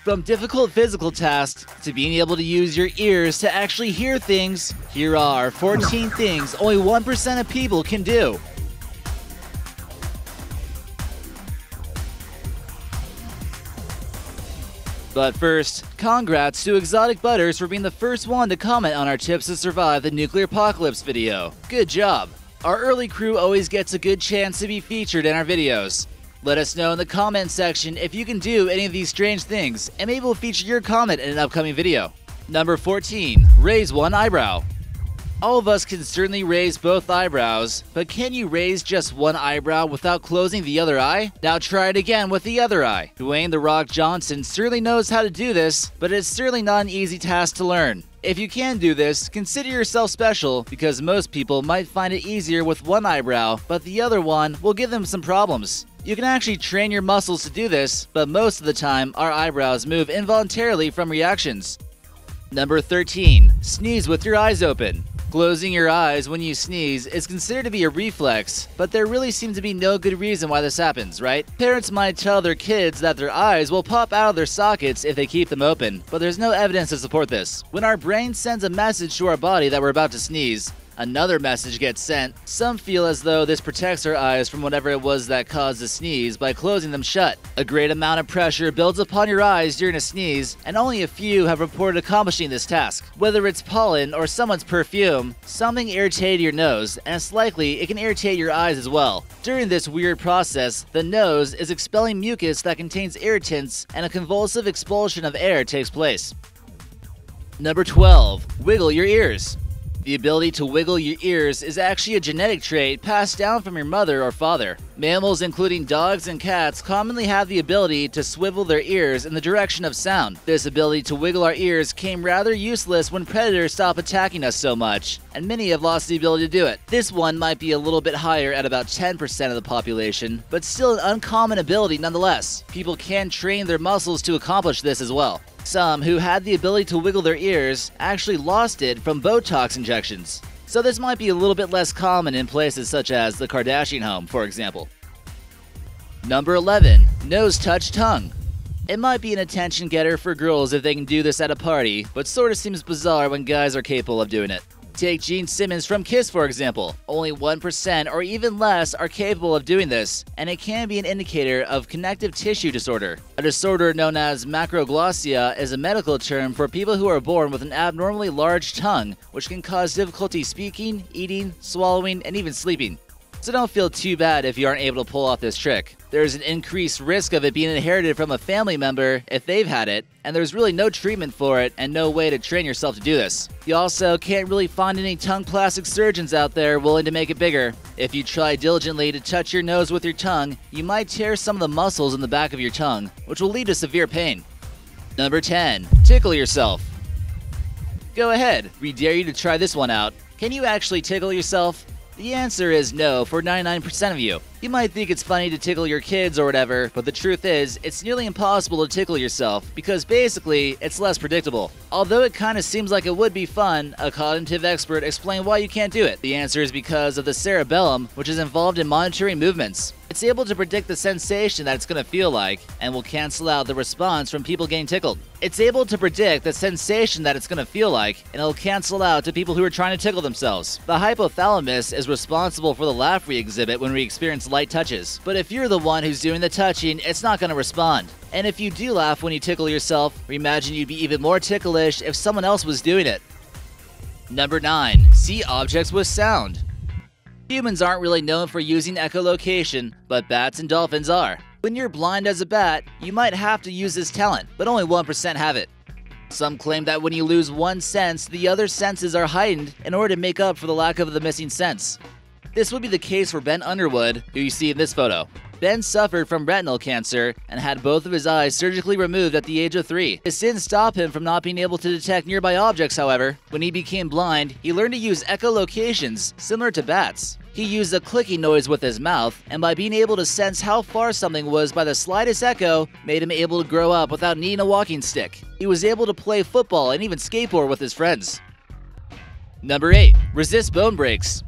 From difficult physical tasks to being able to use your ears to actually hear things, here are 14 things only 1% of people can do. But first, congrats to Exotic Butters for being the first one to comment on our tips to survive the nuclear apocalypse video. Good job! Our early crew always gets a good chance to be featured in our videos. Let us know in the comment section if you can do any of these strange things, and maybe we'll feature your comment in an upcoming video. Number 14. Raise one eyebrow. All of us can certainly raise both eyebrows, but can you raise just one eyebrow without closing the other eye? Now try it again with the other eye. Dwayne "The Rock" Johnson certainly knows how to do this, but it's certainly not an easy task to learn. If you can do this, consider yourself special, because most people might find it easier with one eyebrow, but the other one will give them some problems. You can actually train your muscles to do this, but most of the time, our eyebrows move involuntarily from reactions. Number 13. Sneeze with your eyes open. Closing your eyes when you sneeze is considered to be a reflex, but there really seems to be no good reason why this happens, right? Parents might tell their kids that their eyes will pop out of their sockets if they keep them open, but there's no evidence to support this. When our brain sends a message to our body that we're about to sneeze, another message gets sent. Some feel as though this protects our eyes from whatever it was that caused the sneeze by closing them shut. A great amount of pressure builds upon your eyes during a sneeze, and only a few have reported accomplishing this task. Whether it's pollen or someone's perfume, something irritated your nose, and it's likely it can irritate your eyes as well. During this weird process, the nose is expelling mucus that contains irritants, and a convulsive expulsion of air takes place. Number 12. Wiggle your ears. The ability to wiggle your ears is actually a genetic trait passed down from your mother or father. Mammals, including dogs and cats, commonly have the ability to swivel their ears in the direction of sound. This ability to wiggle our ears came rather useless when predators stopped attacking us so much, and many have lost the ability to do it. This one might be a little bit higher at about 10% of the population, but still an uncommon ability nonetheless. People can train their muscles to accomplish this as well. Some who had the ability to wiggle their ears actually lost it from Botox injections. So this might be a little bit less common in places such as the Kardashian home, for example. Number 11. Nose touch tongue. It might be an attention getter for girls if they can do this at a party, but sorta seems bizarre when guys are capable of doing it. Take Gene Simmons from Kiss, for example. Only 1% or even less are capable of doing this, and it can be an indicator of connective tissue disorder. A disorder known as macroglossia is a medical term for people who are born with an abnormally large tongue, which can cause difficulty speaking, eating, swallowing, and even sleeping. So don't feel too bad if you aren't able to pull off this trick. There's an increased risk of it being inherited from a family member if they've had it, and there's really no treatment for it and no way to train yourself to do this. You also can't really find any tongue plastic surgeons out there willing to make it bigger. If you try diligently to touch your nose with your tongue, you might tear some of the muscles in the back of your tongue, which will lead to severe pain. Number 10. Tickle yourself. Go ahead, we dare you to try this one out. Can you actually tickle yourself? The answer is no for 99% of you. You might think it's funny to tickle your kids or whatever, but the truth is, it's nearly impossible to tickle yourself because basically, it's less predictable. Although it kinda seems like it would be fun, a cognitive expert explained why you can't do it. The answer is because of the cerebellum, which is involved in monitoring movements. It's able to predict the sensation that it's going to feel like, and will cancel out the response from people getting tickled. It's able to predict the sensation that it's going to feel like, and it'll cancel out to people who are trying to tickle themselves. The hypothalamus is responsible for the laugh we exhibit when we experience light touches. But if you're the one who's doing the touching, it's not going to respond. And if you do laugh when you tickle yourself, imagine you'd be even more ticklish if someone else was doing it. Number 9. See objects with sound. Humans aren't really known for using echolocation, but bats and dolphins are. When you're blind as a bat, you might have to use this talent, but only 1% have it. Some claim that when you lose one sense, the other senses are heightened in order to make up for the lack of the missing sense. This would be the case for Ben Underwood, who you see in this photo. Ben suffered from retinal cancer and had both of his eyes surgically removed at the age of 3. This didn't stop him from not being able to detect nearby objects, however. When he became blind, he learned to use echolocations, similar to bats. He used a clicking noise with his mouth, and by being able to sense how far something was by the slightest echo, made him able to grow up without needing a walking stick. He was able to play football and even skateboard with his friends. Number 8. Resist bone breaks.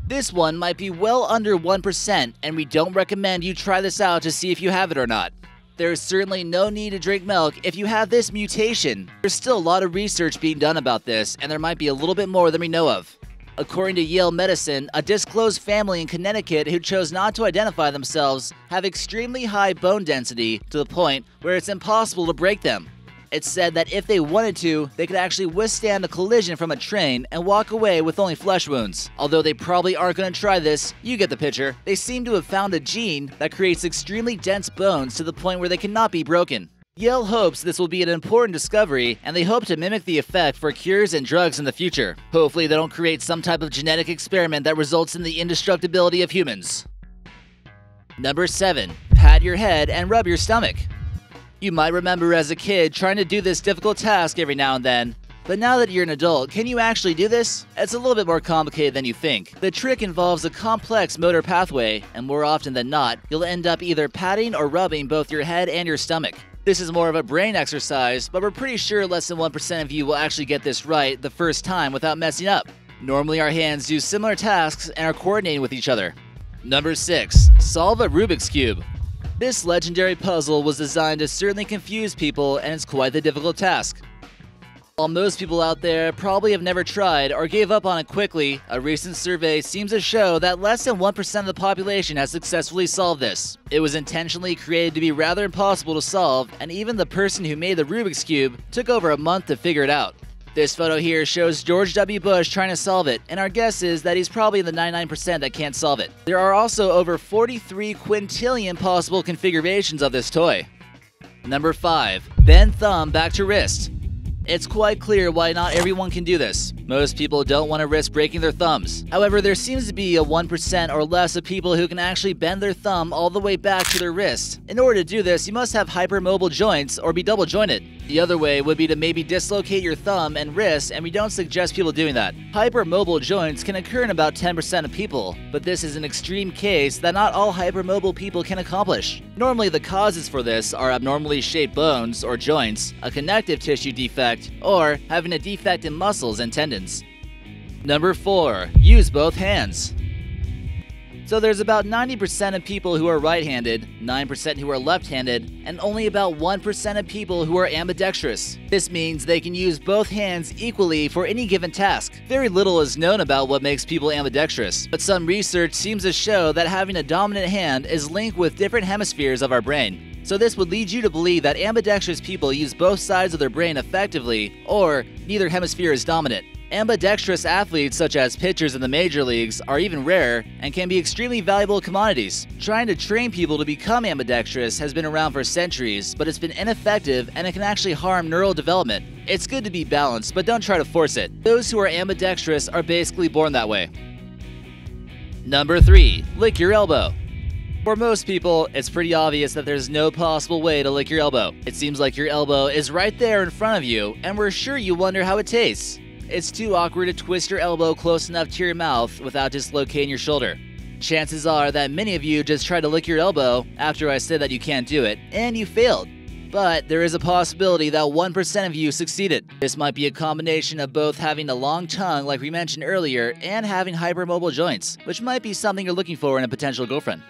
This one might be well under 1%, and we don't recommend you try this out to see if you have it or not. There's certainly no need to drink milk if you have this mutation. There's still a lot of research being done about this, and there might be a little bit more than we know of. According to Yale Medicine, a disclosed family in Connecticut who chose not to identify themselves have extremely high bone density to the point where it's impossible to break them. It's said that if they wanted to, they could actually withstand a collision from a train and walk away with only flesh wounds. Although they probably aren't going to try this, you get the picture. They seem to have found a gene that creates extremely dense bones to the point where they cannot be broken. Yale hopes this will be an important discovery, and they hope to mimic the effect for cures and drugs in the future. Hopefully they don't create some type of genetic experiment that results in the indestructibility of humans. Number 7. Pat your head and rub your stomach. You might remember as a kid trying to do this difficult task every now and then. But now that you're an adult, can you actually do this? It's a little bit more complicated than you think. The trick involves a complex motor pathway, and more often than not, you'll end up either patting or rubbing both your head and your stomach. This is more of a brain exercise, but we're pretty sure less than 1% of you will actually get this right the first time without messing up. Normally our hands do similar tasks and are coordinating with each other. Number 6. Solve a Rubik's Cube. This legendary puzzle was designed to certainly confuse people, and it's quite the difficult task. While most people out there probably have never tried or gave up on it quickly, a recent survey seems to show that less than 1% of the population has successfully solved this. It was intentionally created to be rather impossible to solve, and even the person who made the Rubik's Cube took over a month to figure it out. This photo here shows George W. Bush trying to solve it, and our guess is that he's probably in the 99% that can't solve it. There are also over 43 quintillion possible configurations of this toy. Number 5. Bend thumb back to wrist. It's quite clear why not everyone can do this. Most people don't want to risk breaking their thumbs. However, there seems to be a 1% or less of people who can actually bend their thumb all the way back to their wrist. In order to do this, you must have hypermobile joints or be double jointed. The other way would be to maybe dislocate your thumb and wrist, and we don't suggest people doing that. Hypermobile joints can occur in about 10% of people, but this is an extreme case that not all hypermobile people can accomplish. Normally the causes for this are abnormally shaped bones or joints, a connective tissue defect, or having a defect in muscles and tendons. Number 4. Use both hands. So there's about 90% of people who are right-handed, 9% who are left-handed, and only about 1% of people who are ambidextrous. This means they can use both hands equally for any given task. Very little is known about what makes people ambidextrous, but some research seems to show that having a dominant hand is linked with different hemispheres of our brain. So this would lead you to believe that ambidextrous people use both sides of their brain effectively, or neither hemisphere is dominant. Ambidextrous athletes such as pitchers in the major leagues are even rare and can be extremely valuable commodities. Trying to train people to become ambidextrous has been around for centuries, but it's been ineffective and it can actually harm neural development. It's good to be balanced, but don't try to force it. Those who are ambidextrous are basically born that way. Number 3. Lick your elbow. For most people, it's pretty obvious that there's no possible way to lick your elbow. It seems like your elbow is right there in front of you, and we're sure you wonder how it tastes. It's too awkward to twist your elbow close enough to your mouth without dislocating your shoulder. Chances are that many of you just tried to lick your elbow after I said that you can't do it, and you failed. But there is a possibility that 1% of you succeeded. This might be a combination of both having a long tongue like we mentioned earlier and having hypermobile joints, which might be something you're looking for in a potential girlfriend.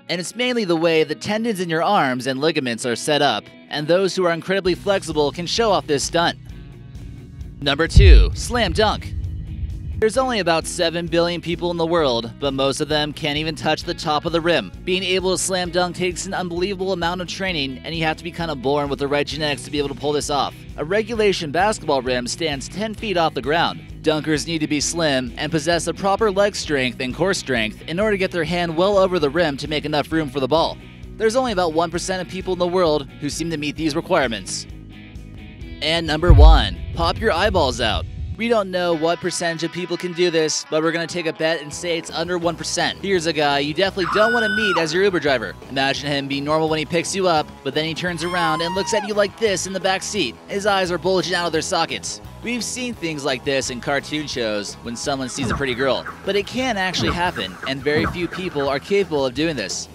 And it's mainly the way the tendons in your arms and ligaments are set up, and those who are incredibly flexible can show off this stunt. Number 2. Slam dunk. There's only about 7 billion people in the world, but most of them can't even touch the top of the rim. Being able to slam dunk takes an unbelievable amount of training, and you have to be kind of born with the right genetics to be able to pull this off. A regulation basketball rim stands 10 feet off the ground. Dunkers need to be slim and possess the proper leg strength and core strength in order to get their hand well over the rim to make enough room for the ball. There's only about 1% of people in the world who seem to meet these requirements. And number 1. Pop your eyeballs out. We don't know what percentage of people can do this, but we're going to take a bet and say it's under 1%. Here's a guy you definitely don't want to meet as your Uber driver. Imagine him being normal when he picks you up, but then he turns around and looks at you like this in the back seat. His eyes are bulging out of their sockets. We've seen things like this in cartoon shows when someone sees a pretty girl, but it can actually happen, and very few people are capable of doing this.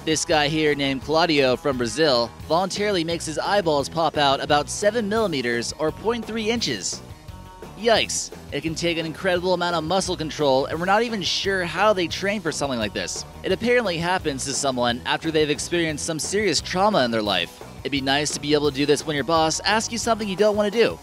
This guy here named Claudio from Brazil voluntarily makes his eyeballs pop out about 7 millimeters or 0.3 inches. Yikes, it can take an incredible amount of muscle control, and we're not even sure how they train for something like this. It apparently happens to someone after they've experienced some serious trauma in their life. It'd be nice to be able to do this when your boss asks you something you don't want to do.